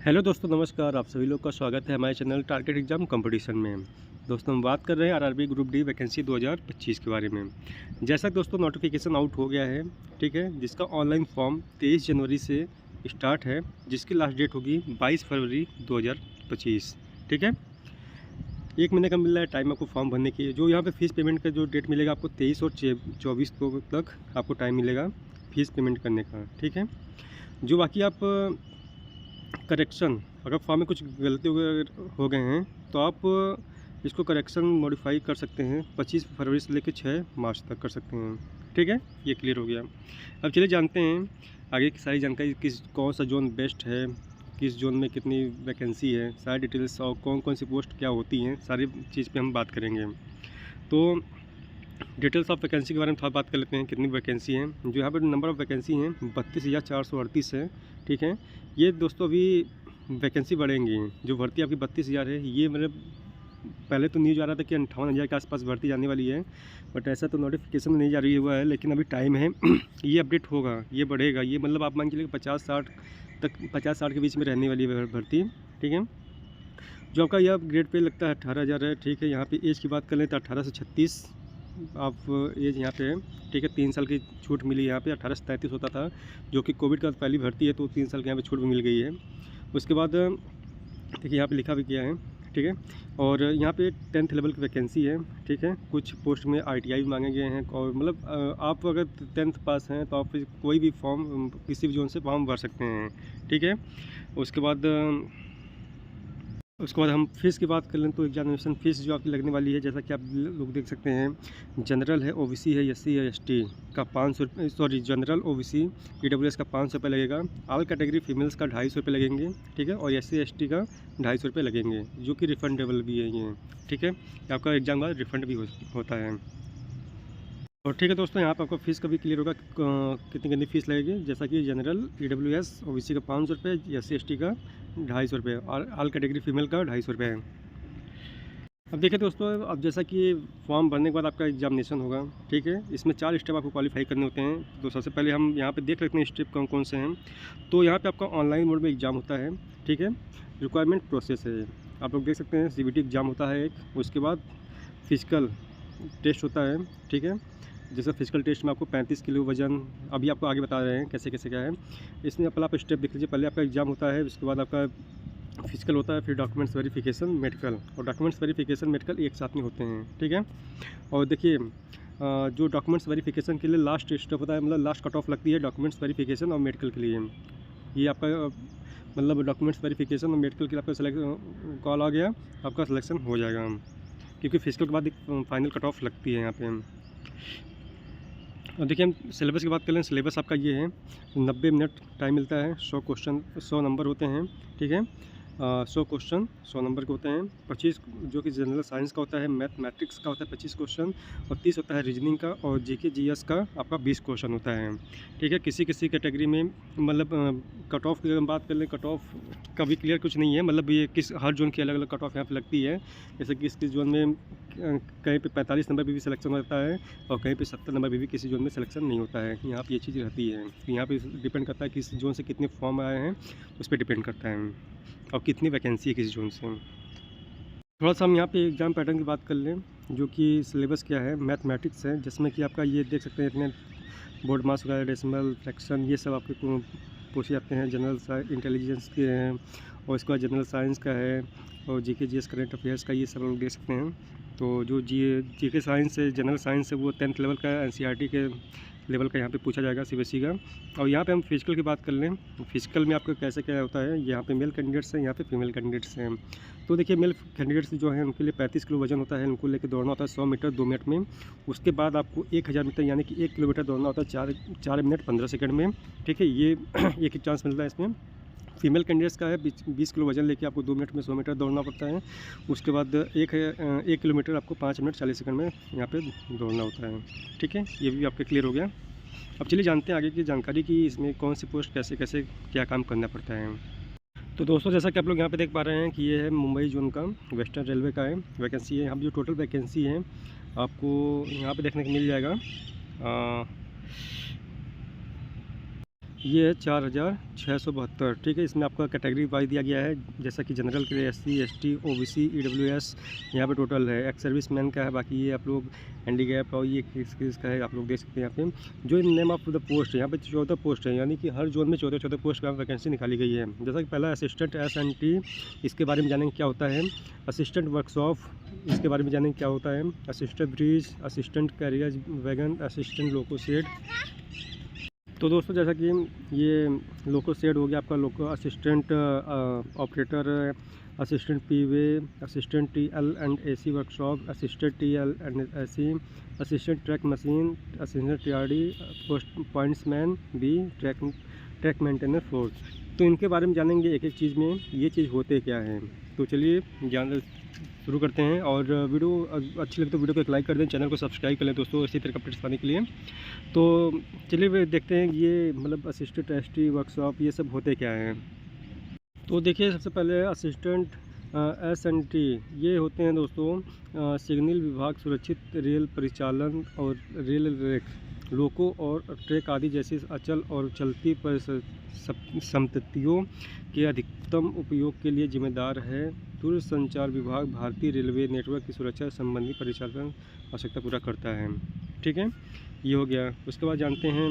Hello दोस्तों, नमस्कार। आप सभी लोग का स्वागत है हमारे चैनल टारगेट एग्जाम कंपटीशन में। दोस्तों, हम बात कर रहे हैं आरआरबी ग्रुप डी वैकेंसी 2025 के बारे में। जैसा कि दोस्तों नोटिफिकेशन आउट हो गया है, ठीक है, जिसका ऑनलाइन फॉर्म 23 जनवरी से स्टार्ट है, जिसकी लास्ट डेट होगी 22 फरवरी 2025। ठीक है, 1 महीने का मिल रहा है टाइम आपको फॉर्म भरने की। जो यहाँ पे फीस पेमेंट का जो डेट मिलेगा आपको 23 और 24 को तक आपको टाइम मिलेगा फीस पेमेंट करने का। ठीक है, जो बाकी आप करेक्शन, अगर फॉर्म में कुछ गलती हो गए हैं तो आप इसको करेक्शन मॉडिफाई कर सकते हैं 25 फरवरी से लेकर 6 मार्च तक कर सकते हैं। ठीक है, ये क्लियर हो गया। अब चलिए जानते हैं आगे की सारी जानकारी, कौन सा जोन बेस्ट है, किस जोन में कितनी वैकेंसी है, सारी डिटेल्स और कौन कौन सी पोस्ट क्या होती हैं, सारी चीज़ पे हम बात करेंगे। तो डिटेल्स ऑफ वैकेंसी के बारे में थोड़ा बात कर लेते हैं। कितनी वैकेंसी हैं, जो यहाँ पर नंबर ऑफ़ वैकेंसी हैं 32,438 है। ठीक है, ये दोस्तों अभी वैकेंसी बढ़ेंगी। जो भर्ती आपकी 32,000 है, ये मतलब पहले तो न्यूज़ आ रहा था कि 58,000 के आसपास भर्ती जाने वाली है, बट ऐसा तो नोटिफिकेशन नहीं जारी हुआ है, लेकिन अभी टाइम है। ये अपडेट होगा, ये बढ़ेगा। ये मतलब आप मान के चलिए 50-60 तक, 50-60 के बीच में रहने वाली है भर्ती। ठीक है, जो आपका यह ग्रेड पे लगता है 18,000 है। ठीक है, यहाँ पे एज की बात कर लें तो 18 से 36 आप एज यहाँ पे है। ठीक है, 3 साल की छूट मिली यहाँ पे। 18 से 33 होता था, जो कि कोविड का पहली भर्ती है, तो 3 साल की यहाँ पे छूट भी मिल गई है। उसके बाद देखिए यहाँ पे लिखा भी किया है। ठीक है, और यहाँ पे 10th लेवल की वैकेंसी है। ठीक है, कुछ पोस्ट में ITI भी मांगे गए हैं, और मतलब आप अगर 10th पास हैं तो आप कोई भी फॉर्म किसी भी जोन से फॉर्म भर सकते हैं। ठीक है, उसके बाद हम फ़ीस की बात कर लें तो एग्जामिनेशन फ़ीस जो आपकी लगने वाली है, जैसा कि आप लोग देख सकते हैं, जनरल है, OBC है, SC है, ST का 500 रुपये, सॉरी जनरल, OBC, EWS का 500 रुपये लगेगा। ऑल कैटेगरी फीमेल्स का 250 रुपये लगेंगे। ठीक है, और SC ST का 250 रुपये लगेंगे, जो कि रिफंडेबल भी है ये। ठीक है, आपका एग्ज़ाम बाद रिफ़ंड भी होता है। और ठीक है दोस्तों, यहाँ पर आपको फ़ीस का भी क्लियर होगा कितनी कितनी फ़ीस लगेगी। जैसा कि जनरल, EWS, OBC का 500 रुपये, SC ST का 250 रुपये, और ऑल कैटेगरी फीमेल का 250 रुपये है। अब देखिए दोस्तों, अब जैसा कि फॉर्म भरने के बाद आपका एग्जामिनेशन होगा। ठीक है, इसमें 4 स्टेप आपको क्वालिफाई करने होते हैं। तो सबसे पहले हम यहाँ पे देख लेते हैं स्टेप कौन कौन से हैं। तो यहाँ पे आपका ऑनलाइन मोड में एग्ज़ाम होता है। ठीक है, रिक्वायरमेंट प्रोसेस है, आप लोग देख सकते हैं। CBT एग्ज़ाम होता है एक, उसके बाद फिजिकल टेस्ट होता है। ठीक है, जैसे फिजिकल टेस्ट में आपको 35 किलो वज़न, अभी आपको आगे बता रहे हैं कैसे कैसे क्या है। इसमें पहले आप स्टेप देख लीजिए। पहले आपका एग्ज़ाम होता है, उसके बाद आपका फिजिकल होता है, फिर डॉक्यूमेंट्स वेरिफिकेशन, मेडिकल। और डॉक्यूमेंट्स वेरिफिकेशन, मेडिकल एक साथ में होते हैं। ठीक है, और देखिए जो डॉक्यूमेंट्स वेरिफिकेशन के लिए लास्ट स्टेप होता है, मतलब लास्ट कट ऑफ लगती है डॉक्यूमेंट्स वेरिफिकेशन और मेडिकल के लिए। ये आपका मतलब डॉक्यूमेंट्स वेरिफिकेशन और मेडिकल के लिए आपका कॉल आ गया, आपका सिलेक्शन हो जाएगा, क्योंकि फिजिकल के बाद एक फाइनल कट ऑफ लगती है यहाँ पे। और देखिए, हम सिलेबस की बात कर लें। सिलेबस आपका ये है, 90 मिनट टाइम मिलता है, 100 क्वेश्चन, 100 नंबर होते हैं। ठीक है, 100 क्वेश्चन 100 नंबर के होते हैं। 25 जो कि जनरल साइंस का होता है, मैथमेटिक्स का होता है 25 क्वेश्चन, और 30 होता है रीजनिंग का, और GK GS का आपका 20 क्वेश्चन होता है। ठीक है, किसी किसी कैटेगरी में मतलब कट ऑफ की अगर हम बात कर लें, कट ऑफ का भी क्लियर कुछ नहीं है, मतलब ये हर जोन की अलग अलग कट ऑफ यहाँ पर लगती है। जैसे कि किस जोन में कहीं पे 45 नंबर पे भी सिलेक्शन होता है, और कहीं पे 70 नंबर पे भी किसी जोन में सिलेक्शन नहीं होता है। यहाँ पे ये चीज़ रहती है। यहाँ पे डिपेंड करता है किस जोन से कितने फॉर्म आए हैं, उस पर डिपेंड करता है, और कितनी वैकेंसी है किसी जोन से। थोड़ा सा हम यहाँ पे एग्ज़ाम पैटर्न की बात कर लें, जो कि सिलेबस क्या है, मैथमेटिक्स है, जिसमें कि आपका ये देख सकते हैं इतने बोर्ड मार्क्स वगैरह, डेसिमल, फ्रैक्शन, ये सब आपके पूछे जाते हैं। जनरल इंटेलिजेंस के हैं, और इसके बाद जनरल साइंस का है, और GK GS करंट अफेयर्स का, ये सब लोग देख सकते हैं। तो जो GK साइंस है, जनरल साइंस है, वो 10th लेवल का NCERT के लेवल का यहाँ पे पूछा जाएगा, CBSE का। और यहाँ पे हम फिजिकल की बात कर लें, फिजिकल में आपका कैसे क्या होता है। यहाँ पे मेल कैंडिडेट्स हैं, यहाँ पे फीमेल कैंडिडेट्स हैं। तो देखिए, मेल कैंडिडेट्स जो हैं उनके लिए 35 किलो वजन होता है, उनको लेकर दौड़ना होता है 100 मीटर 2 मिनट में। उसके बाद आपको 1000 मीटर यानी कि 1 किलोमीटर दौड़ना होता है 4 मिनट 15 सेकंड में। ठीक है, ये एक चांस मिलता है इसमें। फीमेल कैंडिडेट्स का है 20 किलो वजन लेके आपको 2 मिनट में 100 मीटर दौड़ना पड़ता है। उसके बाद 1 किलोमीटर आपको 5 मिनट 40 सेकंड में यहाँ पे दौड़ना होता है। ठीक है, ये भी आपके क्लियर हो गया। अब चलिए जानते हैं आगे की जानकारी कि इसमें कौन सी पोस्ट कैसे कैसे क्या काम करना पड़ता है। तो दोस्तों, जैसा कि आप लोग यहाँ पे देख पा रहे हैं कि ये है मुंबई जोन का, वेस्टर्न रेलवे का है, वैकेंसी है। यहाँ पर जो टोटल वैकेंसी है आपको यहाँ पे देखने को मिल जाएगा ये है 4672, ठीक है। इसमें आपका कैटेगरी वाइज दिया गया है, जैसा कि जनरल के लिए SC ST OBC EWS यहाँ पे टोटल है। एक्स सर्विस मैन का है, बाकी ये आप लोग हैंडीकैप और ये किसका है आप लोग देख सकते हैं यहाँ पे। जो नेम ऑफ द पोस्ट है यहाँ पे 14 पोस्ट है, यानी कि हर जोन में 14 पोस्ट का वैकेंसी निकाली गई है। जैसा कि पहला असिस्टेंट SNT, इसके बारे में जानेंगे क्या होता है। असिस्टेंट वर्कशॉप, इसके बारे में जानेंगे क्या होता है। Assistant bridge, assistant carrier wagon, assistant loco shed. तो दोस्तों जैसा कि ये लोको शेड हो गया आपका, loco assistant operator, assistant P way, assistant TL&AC workshop, assistant TL&AC, assistant track machine, assistant TRD, pointsman B, track maintainer force. तो इनके बारे में जानेंगे एक एक चीज़ में, ये चीज़ होते क्या हैं। तो चलिए जान शुरू करते हैं। और वीडियो अच्छी लगे तो वीडियो को एक लाइक कर दें, चैनल को सब्सक्राइब कर लें दोस्तों इसी तरह अपडेट्स पाने के लिए। तो चलिए देखते हैं ये मतलब असिस्टेंट ST वर्कशॉप ये सब होते क्या हैं। तो देखिए सबसे पहले असिस्टेंट SNT ये होते हैं दोस्तों सिग्नल विभाग, सुरक्षित रेल परिचालन और रेल रेक, लोको और ट्रैक आदि जैसी अचल और चलती संपत्तियों के अधिकतम उपयोग के लिए जिम्मेदार है। दूरसंचार विभाग भारतीय रेलवे नेटवर्क की सुरक्षा संबंधी परिचालन आवश्यकता पूरा करता है, ठीक है। ये हो गया। उसके बाद जानते हैं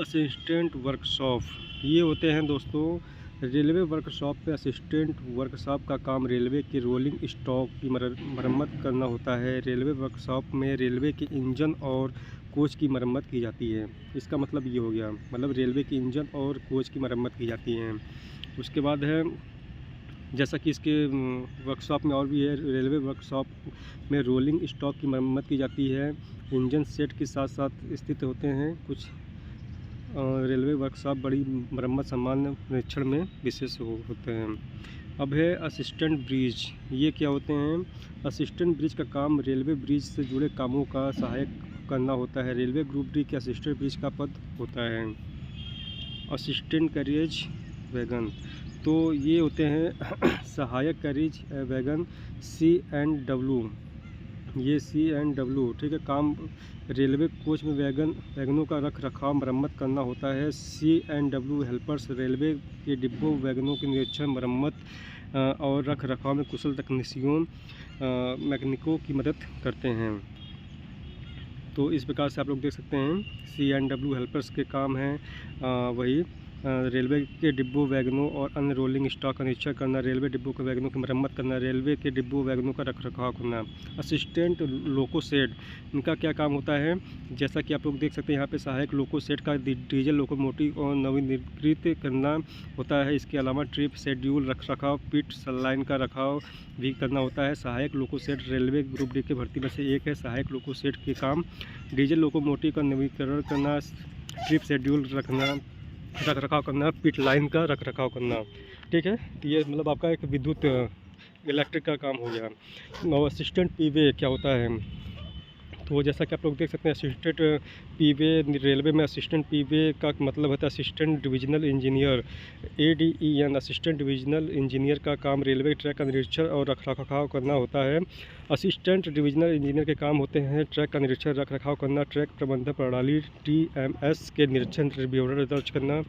असिस्टेंट वर्कशॉप, ये होते हैं दोस्तों रेलवे वर्कशॉप पे असिस्टेंट वर्कशॉप का काम रेलवे के रोलिंग स्टॉक की मरम्मत करना होता है। रेलवे वर्कशॉप में रेलवे के इंजन और कोच की मरम्मत की जाती है। इसका मतलब ये हो गया, मतलब रेलवे के इंजन और कोच की मरम्मत की जाती है। उसके बाद है जैसा कि इसके वर्कशॉप में और भी है, रेलवे वर्कशॉप में रोलिंग स्टॉक की मरम्मत की जाती है। इंजन सेट के साथ साथ स्थित होते हैं कुछ रेलवे वर्कशॉप बड़ी मरम्मत सामान्य निरीक्षण में विशेष होते हैं। अब है असिस्टेंट ब्रिज, ये क्या होते हैं। असिस्टेंट ब्रिज का काम रेलवे ब्रिज से जुड़े कामों का सहायक करना होता है। रेलवे ग्रुप डी के असिस्टेंट ब्रिज का पद होता है। असिस्टेंट कैरियज वैगन, तो ये होते हैं सहायक कैरिज वैगन C&W, ये C&W, ठीक है। काम रेलवे कोच में वैगनों का रख रखाव मरम्मत करना होता है। C&W हेल्पर्स रेलवे के डिब्बों वैगनों के निरीक्षण मरम्मत और रख रखाव में कुशल तकनीशियों मैकेनिकों की मदद करते हैं। तो इस प्रकार से आप लोग देख सकते हैं C&W हेल्पर्स के काम हैं वही रेलवे के डिब्बों वैगनों और अन्य रोलिंग स्टॉक का निरीक्षण करना, रेलवे डिब्बों के वैगनों की मरम्मत करना, रेलवे के डिब्बों वैगनों का रखरखाव करना। असिस्टेंट लोको शेड, इनका क्या काम होता है। जैसा कि आप लोग देख सकते हैं यहाँ पे सहायक लोको शेड का डीजल लोकोमोटिव और नवीनीकृत करना होता है। इसके अलावा ट्रिप शेड्यूल रखरखाव, पिट लाइन का रखाव भी करना होता है। सहायक loco shed railway group D की भर्ती में से एक है। सहायक लोको शेड के काम डीजल लोकोमोटिव का नवीनीकरण करना, ट्रिप शेड्यूल रख रखाव करना, पिट लाइन का रख रखाव करना, ठीक है। तो ये मतलब आपका एक विद्युत इलेक्ट्रिक का काम हो गया। और असिस्टेंट पीवे क्या होता है, तो जैसा कि आप लोग देख सकते हैं असिस्टेंट पीवे रेलवे में असिस्टेंट पीवे का मतलब होता है assistant divisional engineer ADEN। Assistant divisional engineer का काम रेलवे ट्रैक का निरीक्षण और रखरखाव करना होता है। असिस्टेंट डिविजनल इंजीनियर के काम होते हैं ट्रैक का निरीक्षण रखरखाव करना, ट्रैक प्रबंधन प्रणाली TMS के निरीक्षण ब्यौरा दर्ज करना,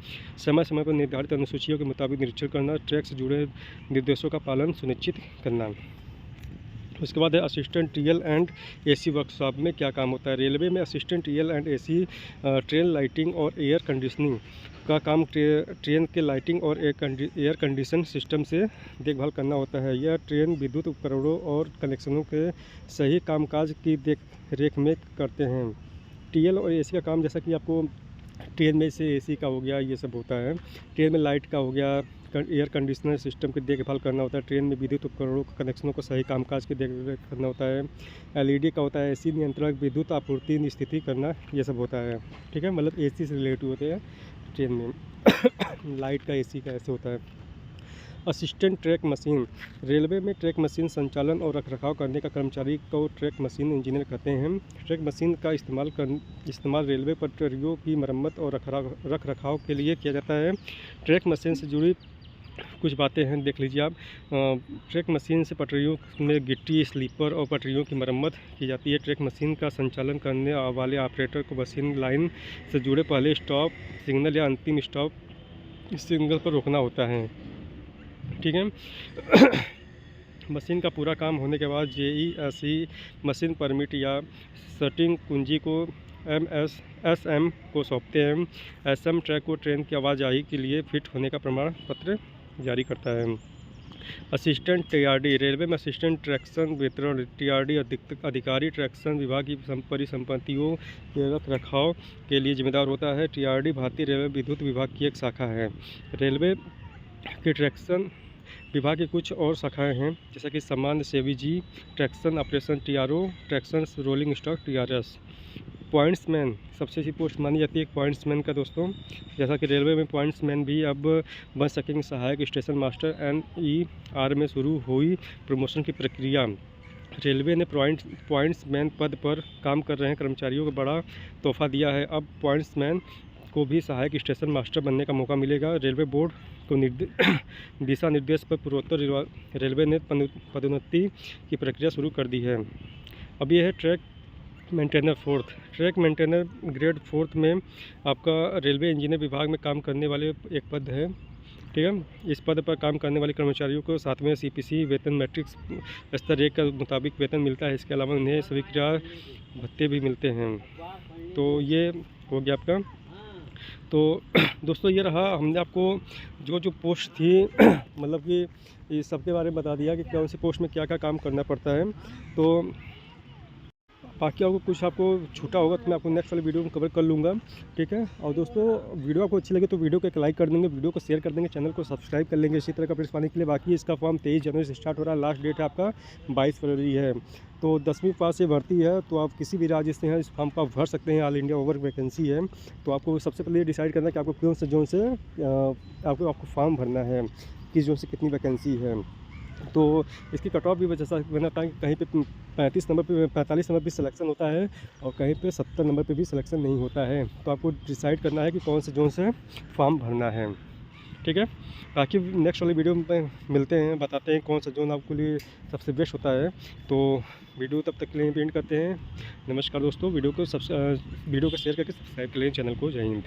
समय समय पर निर्धारित अनुसूचियों के मुताबिक निरीक्षण करना, ट्रैक से जुड़े निर्देशों का पालन सुनिश्चित करना। उसके बाद है असिस्टेंट TL&AC वर्कशॉप में क्या काम होता है। रेलवे में असिस्टेंट TL&AC ट्रेन लाइटिंग और एयर कंडीशनिंग का काम ट्रेन के लाइटिंग और एयर कंडीशन सिस्टम से देखभाल करना होता है। यह ट्रेन विद्युत उपकरणों और कनेक्शनों के सही कामकाज की देख रेख में करते हैं। TL और AC का काम जैसा कि आपको ट्रेन में से AC का हो गया, ये सब होता है। ट्रेन में लाइट का हो गया, एयर कंडीशनर सिस्टम की देखभाल करना होता है। ट्रेन में विद्युत उपकरणों कनेक्शनों को सही कामकाज की देखरेख करना होता है। LED का होता है AC नियंत्रक, विद्युत आपूर्ति स्थिति करना, ये सब होता है, ठीक है। मतलब AC से रिलेटेड होते हैं ट्रेन में लाइट का AC का ऐसे होता है। असिस्टेंट ट्रैक मशीन, रेलवे में ट्रैक मशीन संचालन और रखरखाव करने का कर्मचारी को ट्रैक मशीन इंजीनियर कहते हैं। ट्रैक मशीन का इस्तेमाल रेलवे पटरियों की मरम्मत और रखरखाव के लिए किया जाता है। ट्रैक मशीन से जुड़ी कुछ बातें हैं, देख लीजिए आप। ट्रैक मशीन से पटरियों में गिट्टी, स्लीपर और पटरियों की मरम्मत की जाती है। ट्रैक मशीन का संचालन करने वाले ऑपरेटर को मशीन लाइन से जुड़े पहले स्टॉप सिग्नल या अंतिम स्टॉप सिग्नल पर रोकना होता है, ठीक है। मशीन का पूरा काम होने के बाद JESE मशीन परमिट या सेटिंग कुंजी को SM को सौंपते हैं। SM ट्रैक को ट्रेन की आवाजाही के लिए फिट होने का प्रमाण पत्र जारी करता है। असिस्टेंट TRD रेलवे में असिस्टेंट ट्रैक्शन वितरण TRD अधिकारी ट्रैक्शन विभाग की परिसंपत्तियों के रख रखाव के लिए जिम्मेदार होता है। TRD भारतीय रेलवे विद्युत विभाग की एक शाखा है। रेलवे के ट्रैक्शन विभाग की कुछ और शाखाएं हैं, जैसा कि सामान्य CVG traction operation TRO traction rolling stock TRS। Pointsman सबसे अच्छी पोस्ट मानी जाती है एक पॉइंट्समैन का दोस्तों, जैसा कि रेलवे में पॉइंट्समैन भी अब बन सकेंगे। सहायक स्टेशन मास्टर NER में शुरू हुई प्रमोशन की प्रक्रिया। रेलवे ने पॉइंट्समैन पद पर काम कर रहे कर्मचारियों को बड़ा तोहफा दिया है। अब पॉइंट्समैन को भी सहायक स्टेशन मास्टर बनने का मौका मिलेगा। रेलवे बोर्ड को दिशा निर्देश पर पूर्वोत्तर रेलवे ने पदोन्नति की प्रक्रिया शुरू कर दी है। अब यह है track maintainer fourth. Track maintainer grade 4 में आपका रेलवे इंजीनियर विभाग में काम करने वाले एक पद है, ठीक है। इस पद पर काम करने वाले कर्मचारियों को 7वें CPC वेतन मैट्रिक्स स्तर 1 के मुताबिक वेतन मिलता है। इसके अलावा उन्हें स्वीकृत भत्ते भी मिलते हैं। तो ये हो गया आपका। तो दोस्तों ये रहा, हमने आपको जो पोस्ट थी मतलब कि इस सब के बारे में बता दिया कि कौन सी पोस्ट में क्या क्या काम करना पड़ता है। तो बाकी कुछ आपको छूटा होगा तो मैं आपको नेक्स्ट वाले वीडियो में कवर कर लूँगा, ठीक है। और दोस्तों वीडियो आपको अच्छी लगे तो वीडियो को एक लाइक कर देंगे, वीडियो को शेयर कर देंगे, चैनल को सब्सक्राइब कर लेंगे इसी तरह का अपडेट्स पाने के लिए। बाकी इसका फॉर्म 23 जनवरी से स्टार्ट हो रहा है, लास्ट डेट है आपका 22 फरवरी है। तो 10वीं पास से भर्ती है, तो आप किसी भी राज्य से हैं इस फॉर्म को आप भर सकते हैं। ऑल इंडिया ओवर वैकेंसी है। तो आपको सबसे पहले डिसाइड करना है कि आपको कौन से जोन से आपको फॉर्म भरना है, किस जोन से कितनी वैकेंसी है। तो इसकी कट ऑफ भी जैसा बनाता है, कहीं पे 45 नंबर पे सिलेक्शन होता है और कहीं पे 70 नंबर पे भी सिलेक्शन नहीं होता है। तो आपको डिसाइड करना है कि कौन से जोन से फॉर्म भरना है, ठीक है। बाकी नेक्स्ट वाली वीडियो में मिलते हैं, बताते हैं कौन सा जोन आपके लिए सबसे बेस्ट होता है। तो वीडियो तब तक के लिए एंड करते हैं। नमस्कार दोस्तों, वीडियो को शेयर करके सब्सक्राइब कर लें चैनल को। जय हिंद।